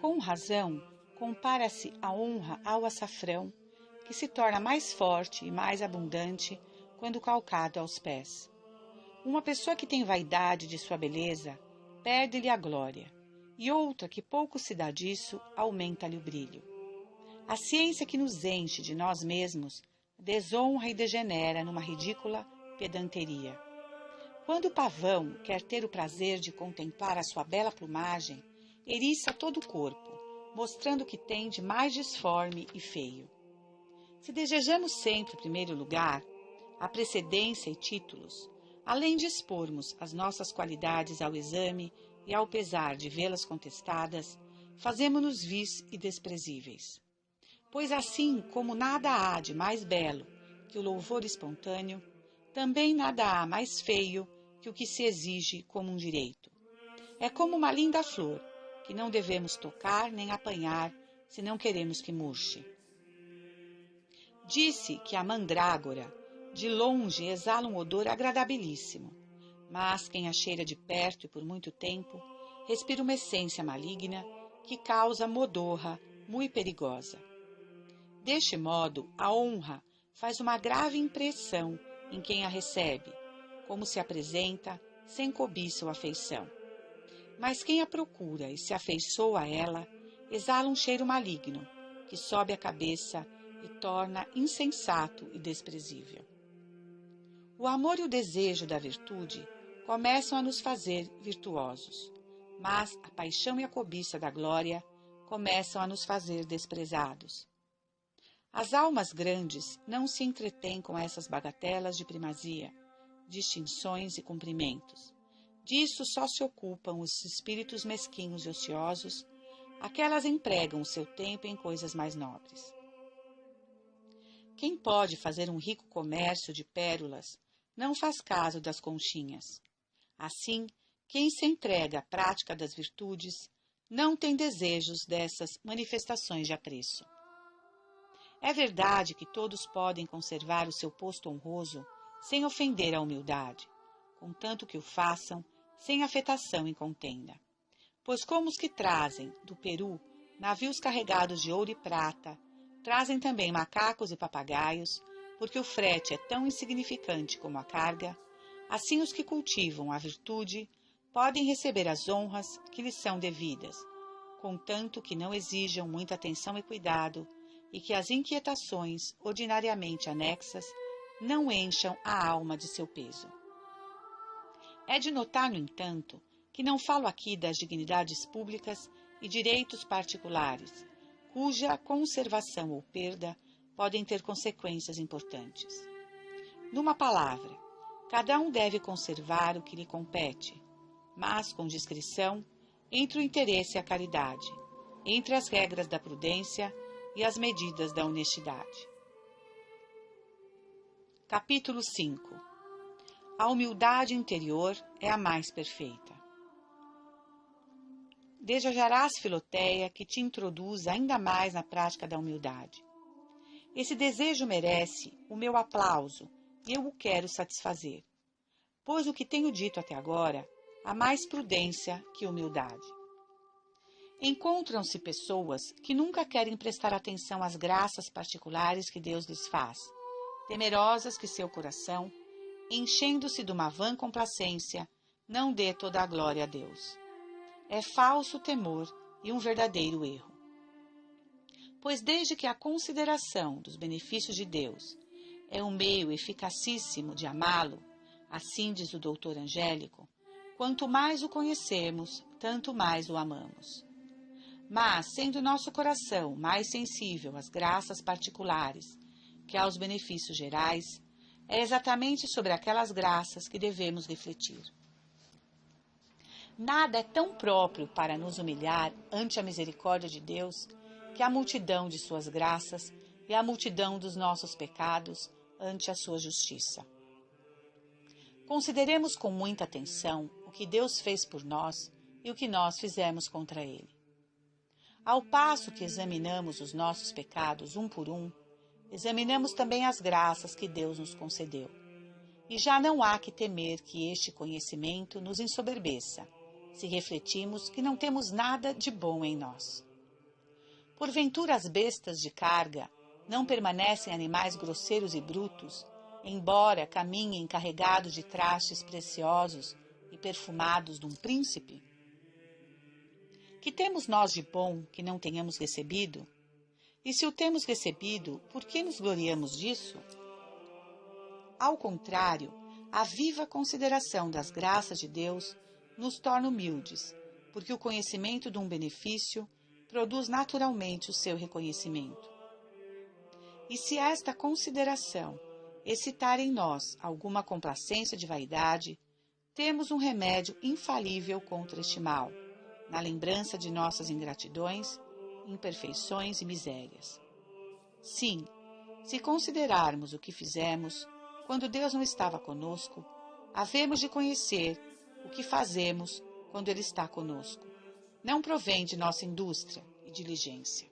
Com razão, compara-se a honra ao açafrão, que se torna mais forte e mais abundante quando calcado aos pés. Uma pessoa que tem vaidade de sua beleza, perde-lhe a glória, e outra que pouco se dá disso, aumenta-lhe o brilho. A ciência que nos enche de nós mesmos desonra e degenera numa ridícula pedanteria. Quando o pavão quer ter o prazer de contemplar a sua bela plumagem, eriça todo o corpo, mostrando o que tem de mais disforme e feio. Se desejamos sempre primeiro lugar, a precedência e títulos, além de expormos as nossas qualidades ao exame e ao pesar de vê-las contestadas, fazemo-nos vis e desprezíveis. Pois assim como nada há de mais belo que o louvor espontâneo, também nada há mais feio que o que se exige como um direito. É como uma linda flor, que não devemos tocar nem apanhar se não queremos que murche. Disse que a mandrágora, de longe, exala um odor agradabilíssimo, mas quem a cheira de perto e por muito tempo, respira uma essência maligna que causa modorra muito perigosa. Deste modo, a honra faz uma grave impressão em quem a recebe, como se apresenta sem cobiça ou afeição. Mas quem a procura e se afeiçoa a ela, exala um cheiro maligno, que sobe a cabeça e torna insensato e desprezível. O amor e o desejo da virtude começam a nos fazer virtuosos, mas a paixão e a cobiça da glória começam a nos fazer desprezados. As almas grandes não se entretêm com essas bagatelas de primazia, distinções e cumprimentos. Disso só se ocupam os espíritos mesquinhos e ociosos, aquelas empregam o seu tempo em coisas mais nobres. Quem pode fazer um rico comércio de pérolas não faz caso das conchinhas. Assim, quem se entrega à prática das virtudes não tem desejos dessas manifestações de apreço. É verdade que todos podem conservar o seu posto honroso sem ofender a humildade, contanto que o façam sem afetação e contenda. Pois como os que trazem, do Peru, navios carregados de ouro e prata, trazem também macacos e papagaios, porque o frete é tão insignificante como a carga, assim os que cultivam a virtude podem receber as honras que lhes são devidas, contanto que não exijam muita atenção e cuidado, e que as inquietações ordinariamente anexas não encham a alma de seu peso. É de notar, no entanto, que não falo aqui das dignidades públicas e direitos particulares, cuja conservação ou perda podem ter consequências importantes. Numa palavra, cada um deve conservar o que lhe compete, mas com discrição, entre o interesse e a caridade, entre as regras da prudência e as medidas da honestidade. Capítulo 5. A humildade interior é a mais perfeita. Desejarás, Filoteia, que te introduza ainda mais na prática da humildade. Esse desejo merece o meu aplauso e eu o quero satisfazer, pois o que tenho dito até agora há mais prudência que humildade. Encontram-se pessoas que nunca querem prestar atenção às graças particulares que Deus lhes faz, temerosas que seu coração, enchendo-se de uma vã complacência, não dê toda a glória a Deus. É falso temor e um verdadeiro erro. Pois desde que a consideração dos benefícios de Deus é um meio eficacíssimo de amá-lo, assim diz o doutor Angélico, quanto mais o conhecemos, tanto mais o amamos. Mas, sendo nosso coração mais sensível às graças particulares que aos benefícios gerais, é exatamente sobre aquelas graças que devemos refletir. Nada é tão próprio para nos humilhar ante a misericórdia de Deus que a multidão de suas graças e a multidão dos nossos pecados ante a sua justiça. Consideremos com muita atenção o que Deus fez por nós e o que nós fizemos contra Ele. Ao passo que examinamos os nossos pecados um por um, examinamos também as graças que Deus nos concedeu. E já não há que temer que este conhecimento nos ensoberbeça, se refletimos que não temos nada de bom em nós. Porventura as bestas de carga não permanecem animais grosseiros e brutos, embora caminhem carregados de trastes preciosos e perfumados de um príncipe? Que temos nós de bom que não tenhamos recebido? E se o temos recebido, por que nos gloriamos disso? Ao contrário, a viva consideração das graças de Deus nos torna humildes, porque o conhecimento de um benefício produz naturalmente o seu reconhecimento. E se esta consideração excitar em nós alguma complacência de vaidade, temos um remédio infalível contra este mal, na lembrança de nossas ingratidões, imperfeições e misérias. Sim, se considerarmos o que fizemos quando Deus não estava conosco, havemos de conhecer o que fazemos quando Ele está conosco. Não provém de nossa indústria e diligência.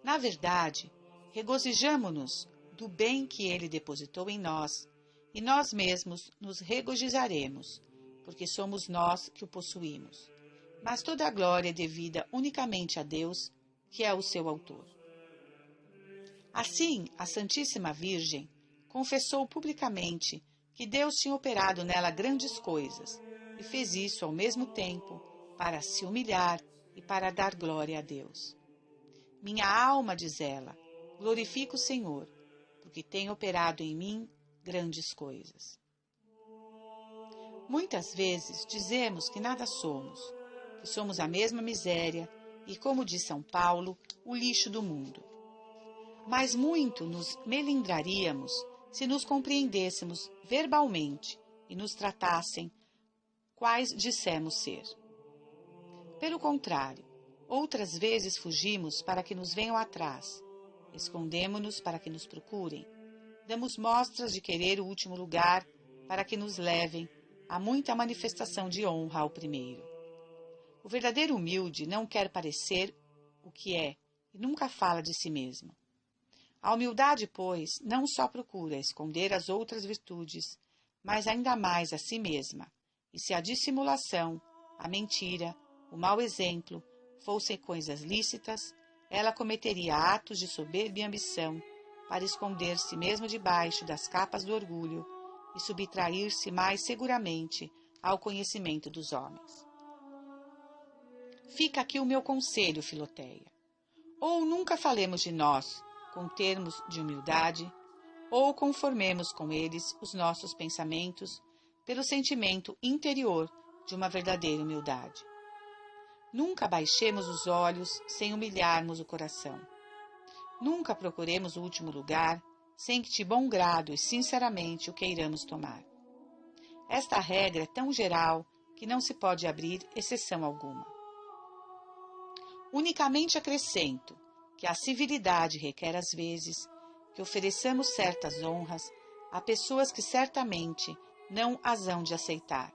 Na verdade, regozijamo-nos do bem que Ele depositou em nós, e nós mesmos nos regozijaremos, porque somos nós que o possuímos. Mas toda a glória é devida unicamente a Deus, que é o seu autor. Assim, a Santíssima Virgem confessou publicamente que Deus tinha operado nela grandes coisas, e fez isso ao mesmo tempo para se humilhar e para dar glória a Deus. Minha alma, diz ela, glorifica o Senhor, porque tem operado em mim grandes coisas. Muitas vezes dizemos que nada somos, que somos a mesma miséria e, como diz São Paulo, o lixo do mundo. Mas muito nos melindraríamos se nos compreendêssemos verbalmente e nos tratassem quais dissemos ser. Pelo contrário, outras vezes fugimos para que nos venham atrás, escondemo-nos para que nos procurem, damos mostras de querer o último lugar para que nos levem a muita manifestação de honra ao primeiro. O verdadeiro humilde não quer parecer o que é e nunca fala de si mesmo. A humildade, pois, não só procura esconder as outras virtudes, mas ainda mais a si mesma. E se a dissimulação, a mentira, o mau exemplo fossem coisas lícitas, ela cometeria atos de soberba e ambição para esconder-se mesmo debaixo das capas do orgulho e subtrair-se mais seguramente ao conhecimento dos homens. Fica aqui o meu conselho, Filoteia. Ou nunca falemos de nós com termos de humildade, ou conformemos com eles os nossos pensamentos pelo sentimento interior de uma verdadeira humildade. Nunca baixemos os olhos sem humilharmos o coração. Nunca procuremos o último lugar sem que de bom grado e sinceramente o queiramos tomar. Esta regra é tão geral que não se pode abrir exceção alguma. Unicamente acrescento que a civilidade requer às vezes que ofereçamos certas honras a pessoas que certamente não as hão de aceitar,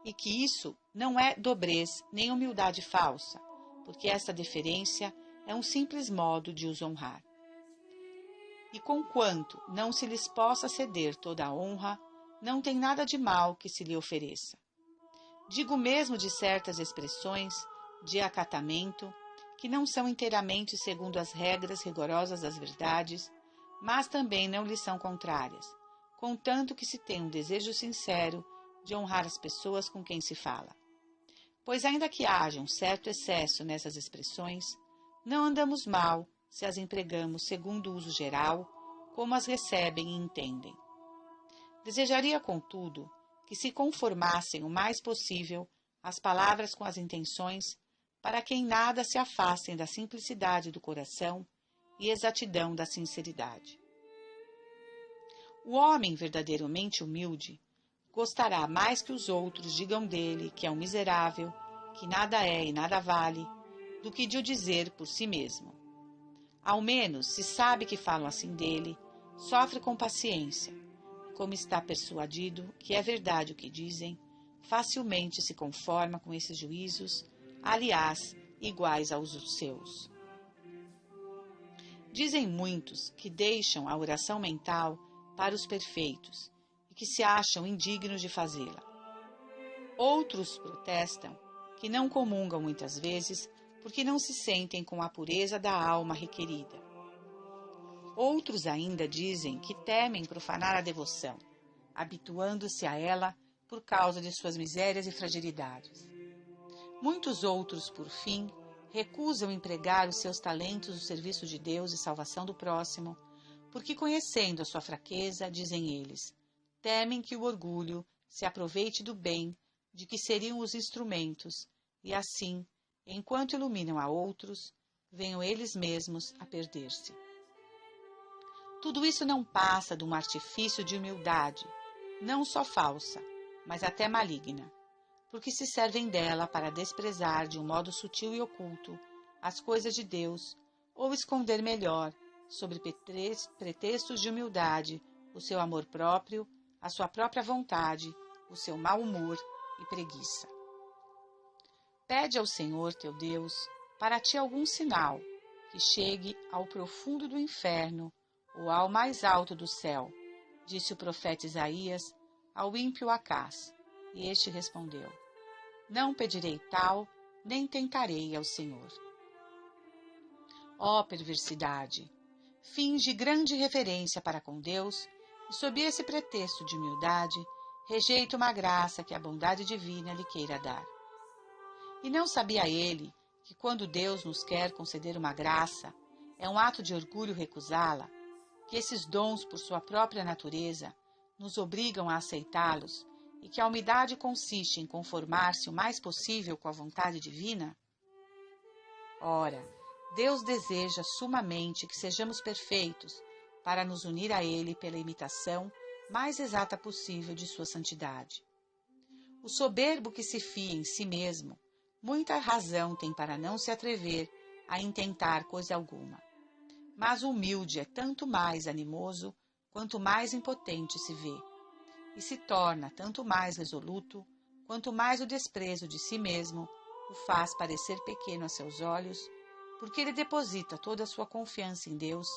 e que isso não é dobrez nem humildade falsa, porque essa deferência é um simples modo de os honrar. E conquanto não se lhes possa ceder toda a honra, não tem nada de mal que se lhe ofereça. Digo mesmo de certas expressões de acatamento, que não são inteiramente segundo as regras rigorosas das verdades, mas também não lhes são contrárias, contanto que se tenha um desejo sincero de honrar as pessoas com quem se fala. Pois ainda que haja um certo excesso nessas expressões, não andamos mal se as empregamos segundo o uso geral, como as recebem e entendem. Desejaria, contudo, que se conformassem o mais possível as palavras com as intenções, para que em nada se afastem da simplicidade do coração e exatidão da sinceridade. O homem verdadeiramente humilde gostará mais que os outros digam dele que é um miserável, que nada é e nada vale, do que de o dizer por si mesmo. Ao menos, se sabe que falam assim dele, sofre com paciência, e como está persuadido que é verdade o que dizem, facilmente se conforma com esses juízos, aliás, iguais aos seus. Dizem muitos que deixam a oração mental para os perfeitos e que se acham indignos de fazê-la. Outros protestam que não comungam muitas vezes porque não se sentem com a pureza da alma requerida. Outros ainda dizem que temem profanar a devoção, habituando-se a ela por causa de suas misérias e fragilidades. Muitos outros, por fim, recusam empregar os seus talentos no serviço de Deus e salvação do próximo, porque, conhecendo a sua fraqueza, dizem eles, temem que o orgulho se aproveite do bem de que seriam os instrumentos, e assim, enquanto iluminam a outros, venham eles mesmos a perder-se. Tudo isso não passa de um artifício de humildade, não só falsa, mas até maligna, porque se servem dela para desprezar de um modo sutil e oculto as coisas de Deus, ou esconder melhor, sob pretextos de humildade, o seu amor próprio, a sua própria vontade, o seu mau humor e preguiça. Pede ao Senhor teu Deus para ti algum sinal que chegue ao profundo do inferno ou ao mais alto do céu, disse o profeta Isaías ao ímpio Acás, e este respondeu: não pedirei tal, nem tentarei ao Senhor. Ó perversidade! Finge grande reverência para com Deus e, sob esse pretexto de humildade, rejeita uma graça que a bondade divina lhe queira dar. E não sabia ele que, quando Deus nos quer conceder uma graça, é um ato de orgulho recusá-la, que esses dons, por sua própria natureza, nos obrigam a aceitá-los e que a humildade consiste em conformar-se o mais possível com a vontade divina? Ora, Deus deseja sumamente que sejamos perfeitos para nos unir a Ele pela imitação mais exata possível de sua santidade. O soberbo que se fia em si mesmo, muita razão tem para não se atrever a intentar coisa alguma. Mas o humilde é tanto mais animoso quanto mais impotente se vê, e se torna tanto mais resoluto quanto mais o desprezo de si mesmo o faz parecer pequeno a seus olhos, porque ele deposita toda a sua confiança em Deus,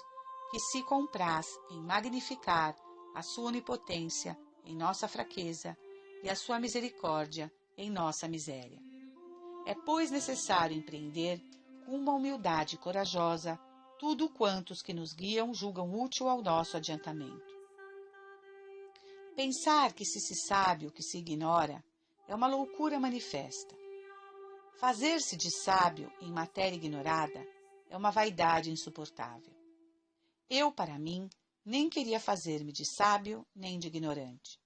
que se compraz em magnificar a sua onipotência em nossa fraqueza e a sua misericórdia em nossa miséria. É, pois, necessário empreender com uma humildade corajosa tudo quanto os que nos guiam julgam útil ao nosso adiantamento. Pensar que se sabe o que se ignora é uma loucura manifesta. Fazer-se de sábio em matéria ignorada é uma vaidade insuportável. Eu, para mim, nem queria fazer-me de sábio nem de ignorante.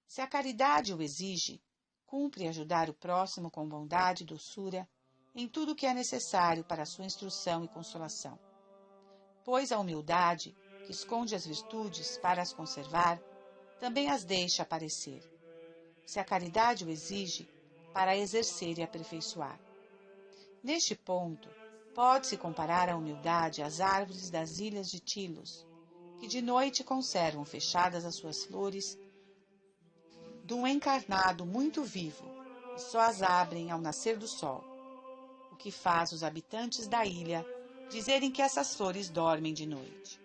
Se a caridade o exige, cumpre ajudar o próximo com bondade e doçura em tudo o que é necessário para a sua instrução e consolação. Pois a humildade, que esconde as virtudes para as conservar, também as deixa aparecer. Se a caridade o exige, para exercer e aperfeiçoar. Neste ponto, pode-se comparar a humildade às árvores das ilhas de Tilos, que de noite conservam fechadas as suas flores de um encarnado muito vivo e só as abrem ao nascer do sol, o que faz os habitantes da ilha dizerem que essas flores dormem de noite.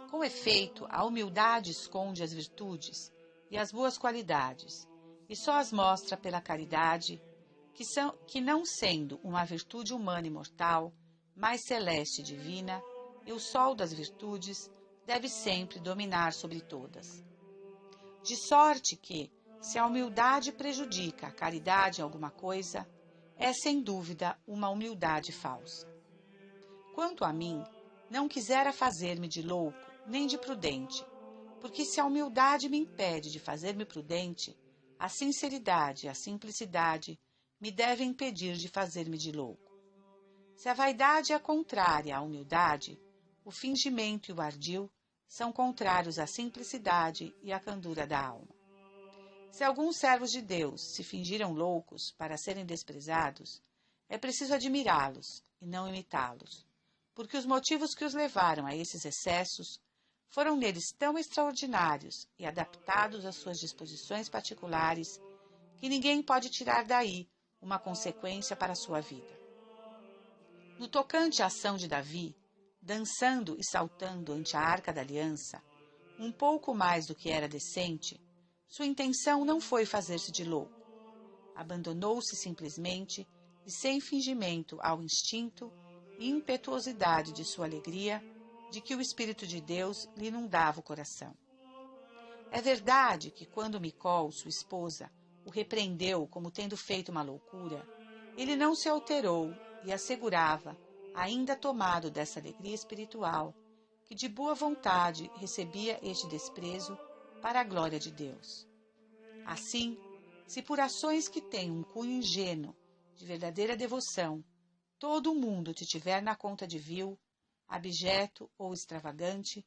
Com efeito, a humildade esconde as virtudes e as boas qualidades, e só as mostra pela caridade, que não sendo uma virtude humana e mortal, mais celeste e divina, e o sol das virtudes deve sempre dominar sobre todas. De sorte que, se a humildade prejudica a caridade em alguma coisa, é sem dúvida uma humildade falsa. Quanto a mim, não quisera fazer-me de louco, nem de prudente, porque se a humildade me impede de fazer-me prudente, a sinceridade e a simplicidade me devem impedir de fazer-me de louco. Se a vaidade é contrária à humildade, o fingimento e o ardil são contrários à simplicidade e à candura da alma. Se alguns servos de Deus se fingiram loucos para serem desprezados, é preciso admirá-los e não imitá-los, porque os motivos que os levaram a esses excessos foram neles tão extraordinários e adaptados às suas disposições particulares que ninguém pode tirar daí uma consequência para a sua vida. No tocante à ação de Davi, dançando e saltando ante a Arca da Aliança, um pouco mais do que era decente, sua intenção não foi fazer-se de louco. Abandonou-se simplesmente e sem fingimento ao instinto e impetuosidade de sua alegria, de que o Espírito de Deus lhe inundava o coração. É verdade que quando Micol, sua esposa, o repreendeu como tendo feito uma loucura, ele não se alterou e assegurava, ainda tomado dessa alegria espiritual, que de boa vontade recebia este desprezo para a glória de Deus. Assim, se por ações que têm um cunho ingênuo, de verdadeira devoção, todo o mundo te tiver na conta de vil, abjeto ou extravagante,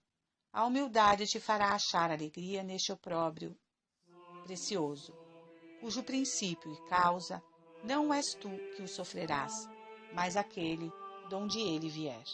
a humildade te fará achar alegria neste opróbrio precioso, cujo princípio e causa não és tu que o sofrerás, mas aquele de onde ele vier.